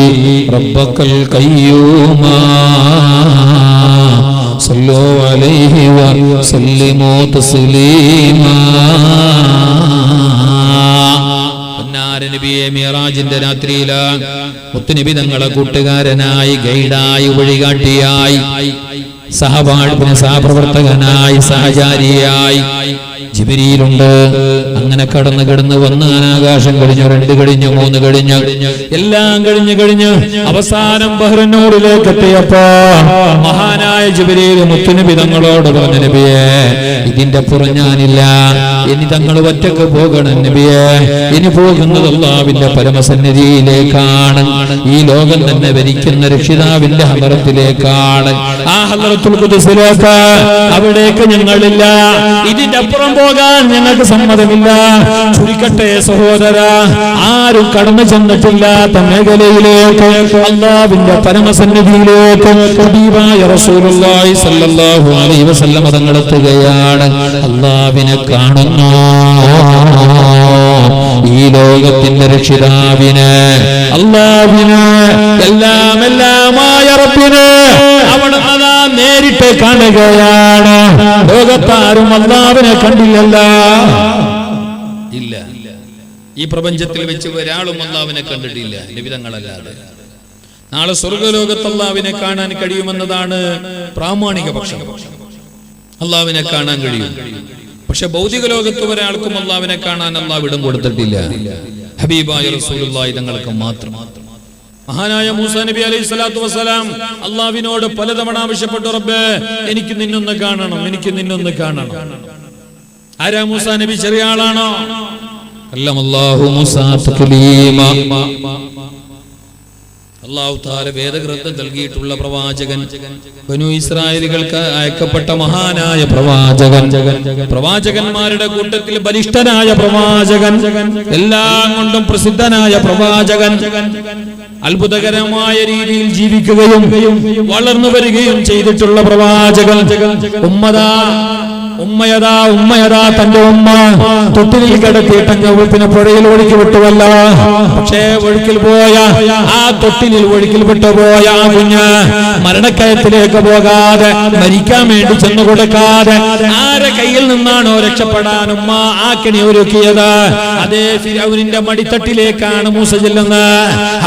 ربك القيوم صلوا عليه وسلموا تسليما. നബിയെ മിഅ്റാജിന്റെ രാത്രിയില് മുത്തുനബി തങ്ങളെ കൂട്ടുകാരനായി, ഗൈഡായി, വഴികാട്ടിയായി, സഹപ്രവർത്തകനായി, സഹചാരിയായി ജിബ്രീലുണ്ട്. അങ്ങനെ കടന്നു വന്ന് ആകാശം കഴിഞ്ഞു, 2 കഴിഞ്ഞു, 3 കഴിഞ്ഞു, എല്ലാം കഴിഞ്ഞ് അവസാനം ബഹ്റുന്നൂറിലേക്ക് എത്തിയപ്പോ മഹാനായ ജിബ്രീൽ മുത്തുനബി തങ്ങളോട് പറഞ്ഞു, നബിയെ ഇതിന്റെ അപ്പുറം ഞാനില്ല, ഇനി തങ്ങൾ ഒറ്റക്ക് പോകണം നബിയെ, ഇനി പോകുന്നത് അല്ലാഹുവിന്റെ പരമസന്നിധിയിലേക്കാണ്, ഈ ലോകം തന്നെ ഭരിക്കുന്ന രക്ഷിതാവിന്റെ ഹദറത്തിലേക്കാണ്, ആ ഹദറത്തുൽ ഖുദ്സിലേക്ക്, അവിടേക്ക് ഞങ്ങളില്ല, ഇതിന്റെ അപ്പുറം പോകാൻ ഞങ്ങൾക്ക് സമ്മതമില്ല. ചുരുക്കട്ടെ സഹോദര, ആരും കടന്നു ചെന്നിട്ടില്ലാത്ത മേഖലയിലേക്ക്, അല്ലാഹുവിന്റെ പരമസന്നിധിയിലേക്ക് ഹബീബായ റസൂലുള്ളാഹി സ്വല്ലല്ലാഹു അലൈഹി വസല്ലം തങ്ങളെത്തുകയാണ്. അല്ലാഹുവിനെ കാണുന്നു, ഈ ലോകത്തിന്റെ രക്ഷിതാവിനെ, അല്ലാഹുവിനെ, എല്ലാമായ റബ്ബിനെ അവിടെ അതാ നേരിട്ട് കാണുകയാണ്. ലോകത്താരും അല്ലാഹുവിനെ കണ്ടില്ലല്ലോ, ഇല്ല, ഈ പ്രപഞ്ചത്തിൽ വെച്ച് ഒരാളും അല്ലാഹുവിനെ കണ്ടിട്ടില്ല നബി തങ്ങളല്ലാതെ. നാളെ സ്വർഗ്ഗലോകത്ത് അല്ലാഹുവിനെ കാണാൻ കഴിയുമെന്നതാണ് പ്രാമാണിക പക്ഷം. അല്ലാഹുവിനെ കാണാൻ കഴിയും. പക്ഷെ ഭൗതിക ലോകത്ത് ഒരാൾക്കും അല്ലാഹുവിനെ കാണാൻ അല്ലാഹു ഇടം കൊടുത്തിട്ടില്ല, ഹബീബായ റസൂലുള്ളാഹി തങ്ങൾക്ക് മാത്രം. മഹാനായ മൂസാ നബി അലൈഹി സ്വലാത്തു വസ്സലാം അല്ലാഹുവിനോട് പലതവണ ആവശ്യപ്പെട്ടു, റബ്ബേ എനിക്ക് നിന്നൊന്ന് കാണണം, എനിക്ക് നിന്നൊന്ന് കാണണം. ആരാ മൂസാ നബി? ചെറിയ ആളാണോ? കല്ലമല്ലാഹു മൂസാ തക്ലീമ. അല്ലാഹു തആല വേദഗ്രന്ഥം നൽകിയിട്ടുള്ള പ്രവാചകൻ, ബനൂ ഇസ്രായേലുകൾക്ക് അയക്കപ്പെട്ട മഹാനായ പ്രവാചകൻ, പ്രവാചകന്മാരുടെ കൂട്ടത്തിൽ ബലിഷ്ഠനായ പ്രവാചകൻ, എല്ലാം കൊണ്ടും പ്രസിദ്ധനായ പ്രവാചകൻ, അത്ഭുതകരമായ രീതിയിൽ ജീവിക്കുകയും വളർന്നു വരികയും ചെയ്തിട്ടുള്ള പ്രവാചകൻ. ഉമ്മയതാ തന്റെ ഉമ്മ തൊട്ടിലിൽ കിടത്തിയിട്ടങ്ങ് പിന്നെ പുഴയിൽ ഒഴുക്കി വിട്ടുവല്ല. പക്ഷേ ഒഴുക്കിൽ പോയ ആ തൊട്ടിലിൽ ഒഴുക്കിൽ വിട്ടുപോയ ആ കുഞ്ഞ് മരണക്കയത്തിലേക്ക് പോകാതെ, മരിക്കാൻ വേണ്ടി ചെന്നു കൊടുക്കാതെ, ആരെ കയ്യിൽ നിന്നാണോ രക്ഷപ്പെടാൻ ഉമ്മ ആ കെണി ഒരുക്കിയത്, അതേ ഫിർഔനിന്റെ മടിത്തട്ടിലേക്കാണ് മൂസ ചെല്ലുന്നത്.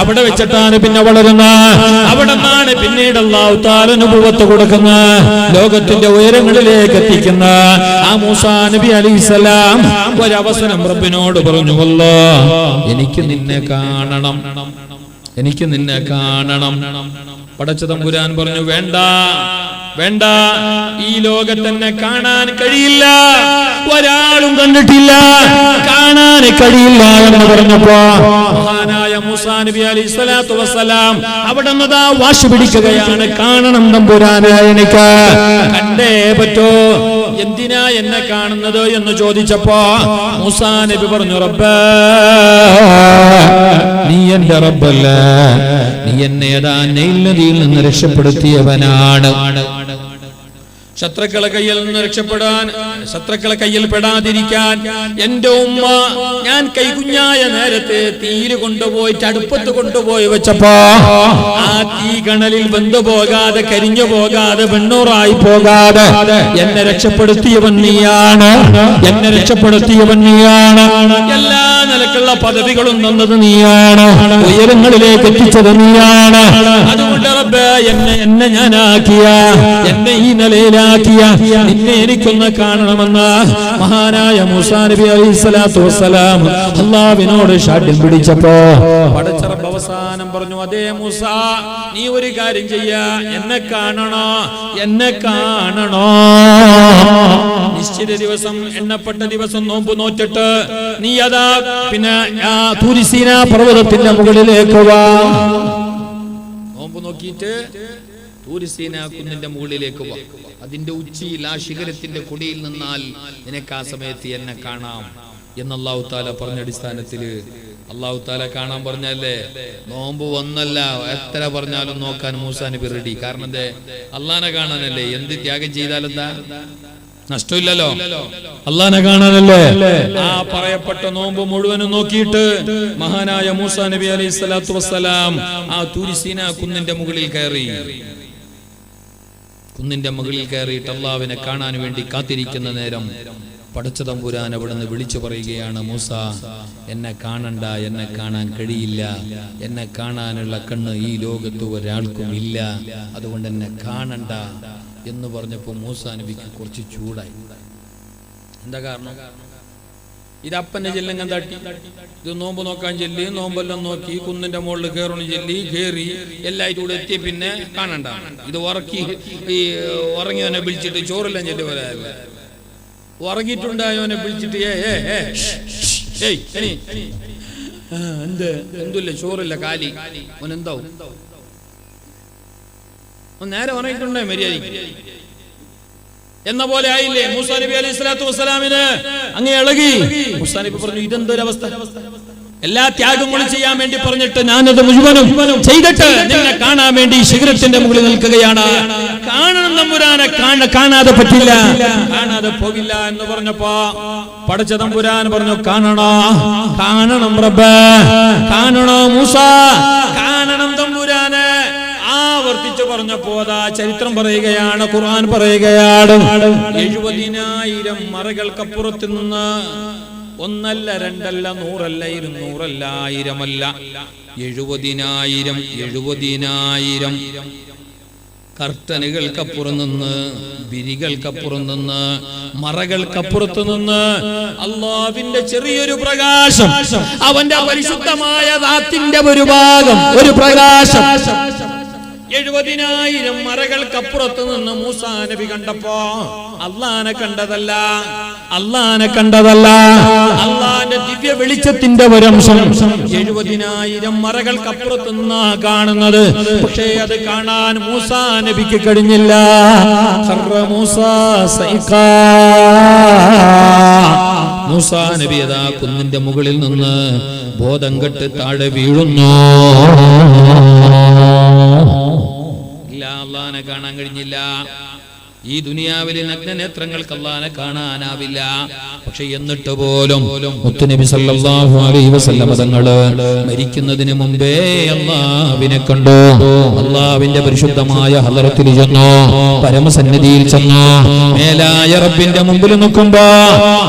അവിടെ വെച്ചിട്ടാണ് പിന്നെ വളരുന്നത്. അവിടെ നിന്നാണ് പിന്നീട് അല്ലാഹു തആല നുബുവത്ത് കൊടുക്കുന്നത്, ലോകത്തിന്റെ ഉയരങ്ങളിലേക്ക് എത്തിക്കുന്ന ആ മൂസാ നബി അലൈഹിസ്സലാം ഒരവസരം റബ്ബിനോട് പറഞ്ഞു, അല്ലാഹ് എനിക്ക് നിന്നെ കാണണം, എനിക്ക് നിന്നെ കാണണം. പടച്ച തമ്പുരാൻ പറഞ്ഞു, വേണ്ട വേണ്ട, ഈ ലോകത്തന്നെ കാണാൻ കഴിയില്ല, ഒരാളും കണ്ടിട്ടില്ല, കാണാൻ കഴിയില്ല എന്ന് പറഞ്ഞപ്പോ മഹാനായ മൂസാ നബി അലൈഹി സ്വലാത്തു വസ്സലാം അവിടെ നിന്നതാ വാശി പിടിക്കുകയാണ്, കാണണം തമ്പുരാനെ, എനിക്ക് കണ്ടേ പറ്റോ. എന്തിനാ എന്നെ കാണുന്നത് എന്ന് ചോദിച്ചപ്പോ മൂസാ നബി പറഞ്ഞു, റബ്ബേ നീ എന്റെ റബ്ബല്ല, നീ എന്നെ നൈൽ നദിയിൽ നിന്ന് രക്ഷപ്പെടുത്തിയവനാണ്, ശത്രുക്കളെ കയ്യിൽ നിന്ന് രക്ഷപ്പെടാൻ, ശത്രുക്കളെ കയ്യിൽ പെടാതിരിക്കാൻ എന്റെ ഉമ്മ ഞാൻ കൈകുഞ്ഞായ നേരത്തെ തീയിൽ കൊണ്ടുപോയിട്ട് അടുപ്പത്ത് കൊണ്ടുപോയി വെച്ചപ്പോ ആ തീ കണലിൽ വെന്തു പോകാതെ കരിഞ്ഞു പോകാതെ വെണ്ണൂറായി പോകാതെ എന്നെ രക്ഷപ്പെടുത്തിയവൻ നീയാണ്, എന്നെ രക്ഷപ്പെടുത്തിയവൻ നീയാണ്. എല്ലാ നിലക്കുള്ള പദവികളും തന്നത് നീയാണ്, ഉയരങ്ങളിലേക്ക് എത്തിച്ചത് നീയാണ്. അതുകൊണ്ട് റബ്ബേ എന്നെ ഞാനാക്കിയ, എന്നെ ഈ നിലയിലാക്കിയ നിന്നെ എനിക്കൊന്ന് കാണണമെന്ന് മഹാനായ മൂസാ നബി അലൈഹിസ്സലാത്തു വസ്സലാം അല്ലാഹുവിനോട് ശാഠ്യം പിടിച്ചപ്പോ പടച്ച റബ്ബ് അവസാനം പറഞ്ഞു, അതേ മൂസാ നീ ഒരു കാര്യം ചെയ്യ, എന്നെ കാണണോ, എന്നെ കാണണോ. നിശ്ചിത ദിവസം എണ്ണപ്പെട്ട ദിവസം നോമ്പ് നോറ്റിട്ട് നീ അതാ പിന്നെ തൂരി സീനാ പർവ്വതത്തിന്റെ മുകളിലേക്ക് വാ. നോമ്പ് നോക്കിയിട്ട് തൂരി സീനാ കുന്നിന്റെ മുകളിലേക്ക് വാ. അതിന്റെ ഉച്ചിയിൽ ആ ശിഖരത്തിന്റെ കൊടിയിൽ നിന്നാൽ നിനക്ക് ആ സമയത്ത് എന്നെ കാണാം എന്ന് അല്ലാഹു തആല പറഞ്ഞ അടിസ്ഥാനത്തിൽ അല്ലാഹു തആല കാണാൻ പറഞ്ഞല്ലേ, നോമ്പ് വന്നല്ല എത്ര പറഞ്ഞാലും നോക്കാൻ മൂസാ നബി റെഡി. കാരണം എന്തേ, അള്ളാനെ കാണാനല്ലേ, എന്ത് ത്യാഗം ചെയ്താലെന്താ നഷ്ടമില്ലല്ലോ, അള്ളാനെ കാണാനല്ലേ. ആ പറയപ്പെട്ട നോമ്പ് മുഴുവനും നോക്കിയിട്ട് മഹാനായ മൂസാ നബി അലൈഹിസ്സലാത്തു വസ്സലാം ആ തൂരി സീനാ കുന്നിന്റെ മുകളിൽ കയറി. കുന്നിന്റെ മുകളിൽ കയറിയിട്ട് അള്ളാഹുവിനെ കാണാൻ വേണ്ടി കാത്തിരിക്കുന്ന നേരം പടച്ച തമ്പുരാൻ അവിടുന്ന് വിളിച്ചു പറയുകയാണ്, മൂസ എന്നെ കാണണ്ട, എന്നെ കാണാൻ കഴിയില്ല, എന്നെ കാണാനുള്ള കണ്ണ് ഈ ലോകത്ത് ഒരാൾക്കും ഇല്ല, അതുകൊണ്ട് എന്നെ കാണണ്ട എന്ന് പറഞ്ഞപ്പോൾ മൂസാ നബിക്ക് കുറച്ച് ചൂടായി. എന്താ കാരണം? ഇത് അപ്പന്റെ ചെല്ലങ്ങൻ തട്ടി, ഇത് നോമ്പ് നോക്കാൻ ചെല്ലി, നോമ്പെല്ലാം നോക്കി കുന്നിന്റെ മുകളിൽ കയറണി ചെല്ലി കയറി എല്ലായിട്ടും കൂടെ എത്തിയ പിന്നെ കാണണ്ട. ഇത് ഉറങ്ങിയവനെ വിളിച്ചിട്ട് ചോറെല്ലാം ചെല്ലി വരാല്ല, ഉറങ്ങിയിട്ടുണ്ടായവനെ വിളിച്ചിട്ട് എന്തില്ല ചോറില്ല കാലി ഓനെന്താവും, നേരെ ഉറങ്ങിയിട്ടുണ്ടായി മര്യാദ എന്ന പോലെ ആയില്ലേ. മൂസാ നബി അലൈഹിസ്സലാത്തു വസ്സലാമിന് അങ്ങ് ഇളകി. മൂസാ നബി പറഞ്ഞു, ഇതെന്തൊരവസ്ഥ, എല്ലാ ത്യാഗങ്ങളും ചെയ്യാൻ വേണ്ടി പറഞ്ഞിട്ട് ഞാനത് മുഴുവനും ചെയ്തിട്ട് നിന്നെ കാണാൻ വേണ്ടി ശിഖരത്തിന്റെ മുകളിൽ നിൽക്കുകയാണ്. കാണണം തമ്പുരാനെ, കാണാതെ പറ്റില്ല, കാണാതെ പോകില്ല എന്ന് പറഞ്ഞപ്പോ പടച്ച തമ്പുരാൻ പറഞ്ഞു, കാണണോ, കാണണം റബ്ബേ, കാണണോ മൂസാ, കാണണം തമ്പുരാനെ. ആവർത്തിച്ചു പറഞ്ഞപ്പോ അതാ ചരിത്രം പറയുകയാണ്, ഖുർആൻ പറയുകയാണ്, 70,000 മറകൾക്കപ്പുറത്ത് നിന്ന് ഒന്നല്ല രണ്ടല്ല നൂറല്ല ഇരുന്നൂറല്ല ആയിരമല്ല 70,000 കർട്ടനുകൾക്കപ്പുറം നിന്ന്, വിരികൾക്കപ്പുറം നിന്ന്, മറകൾക്കപ്പുറത്ത് നിന്ന് അല്ലാഹുവിന്റെ ചെറിയൊരു പ്രകാശം, അവന്റെ പരിശുദ്ധമായ ദാത്തിന്റെ ഒരു ഭാഗം, ഒരു പ്രകാശം 70,000 മറകൾക്കപ്പുറത്ത് നിന്ന് മൂസാ നബി കണ്ടപ്പോ അള്ളാനെ കണ്ടതല്ല, അള്ളാനെ കണ്ടതല്ല, അള്ളാന്റെ ദിവ്യ വെളിച്ചത്തിന്റെ ഒരംശം 70,000 മറകൾക്കപ്പുറത്ത് നിന്നാ കാണുന്നത്. പക്ഷേ അത് കാണാൻ മൂസാ നബിക്ക് കഴിഞ്ഞില്ല. മൂസാ നബി അതാ കുന്നിന്റെ മുകളിൽ നിന്ന് ബോധം കെട്ട് താഴെ വീഴുന്നു. അള്ളാനെ കാണാൻ കഴിഞ്ഞില്ല. ഈ ദുനിയാവിലെ നഗ്നനേത്രങ്ങൾക്ക് അല്ലാഹുവിനെ കാണാനാവില്ല. പക്ഷെ എന്നിട്ട് പോലും മുത്തുനബി സല്ലല്ലാഹു അലൈഹി വസല്ലം തങ്ങള് മരിക്കുന്നതിന് മുമ്പേ അല്ലാഹുവിനെ കണ്ടു. അല്ലാഹുവിന്റെ പരിശുദ്ധമായ ഹളറത്തിൽ ചെന്നു, പരമസന്നിധിയിൽ ചെന്നു, മേലായ റബ്ബിന്റെ മുമ്പിൽ നിൽക്കുമ്പോ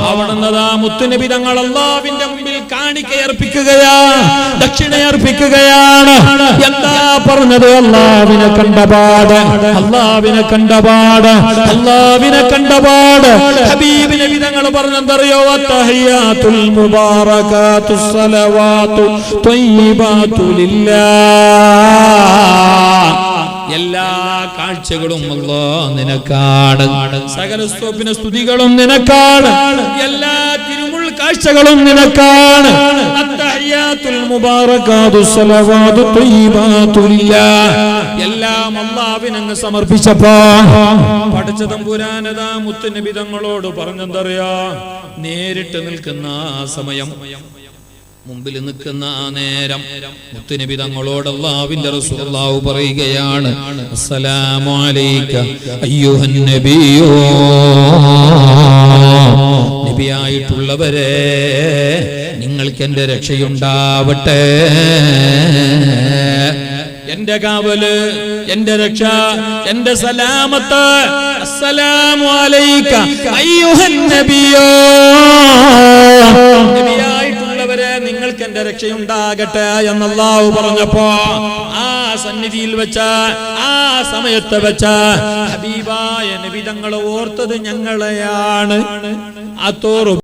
അവിടുന്ന് മുത്തുനബി തങ്ങൾ അല്ലാഹുവിന്റെ മുമ്പിൽ കാണിക്കയർപ്പിക്കുകയാണ്, ദക്ഷിണയർപ്പിക്കുകയാണ്. എന്താ പറഞ്ഞത്? അല്ലാഹുവിനെ കണ്ടപാട്, അല്ലാഹുവിനെ കണ്ടപാട്, അല്ലാഹുവിനെ കണ്ടപാട് ഹബീബ് നബി തങ്ങൾ പറഞ്ഞെന്തറിയോ? അത്തഹിയാത്തുൽ മുബാറകാതുസ് സലവാതു ത്വയ്യിബാതു ലില്ലാഹ്. എല്ലാ കാഴ്ചകളും അല്ലാഹ് നിനക്കാണ്, സകല സ്തുതികളും നിനക്കാണ്, എല്ലാ തിരുമുൾ കാഴ്ചകളും നിനക്കാണ്. അത്തഹിയാത്തുൽ മുബാറകാതുസ് സലവാതു ത്വയ്യിബാതു ലില്ലാഹ്. എല്ലാം അല്ലാഹുവിന് അങ്ങ് സമർപ്പിച്ചപ്പോ പഠിച്ച തമ്പുരാനതാ മുത്തുനബി തങ്ങളോട് പറഞ്ഞെന്തറിയാ? നേരിട്ട് നിൽക്കുന്ന ആ സമയം മുമ്പിൽ നിൽക്കുന്ന ആ നേരം മുത്തുനബി തങ്ങളോട് അല്ലാഹുവിന്റെ റസൂലുള്ളാഹി പറയുകയാണ്, അസ്സലാമു അലൈക അയ്യുഹൻ നബിയോ, നബിയായിട്ടുള്ളവരെ നിങ്ങൾക്ക് എന്റെ രക്ഷയുണ്ടാവട്ടെ, എന്റെ കാവല്, എന്റെ രക്ഷ, എന്റെ സലാമത്ത്. അസ്സലാമു അലൈക അയ്യുഹൻ നബിയോ, നബിയായിട്ടുള്ളവരെ നിങ്ങൾക്ക് എന്റെ രക്ഷയുണ്ടാകട്ടെ എന്ന് അല്ലാഹു പറഞ്ഞപ്പോ ആ സന്നിധിയിൽ വെച്ച ആ സമയത്ത് വെച്ച ഹബീബായ നബി തങ്ങൾ ഓർത്തത് ഞങ്ങളെയാണ്.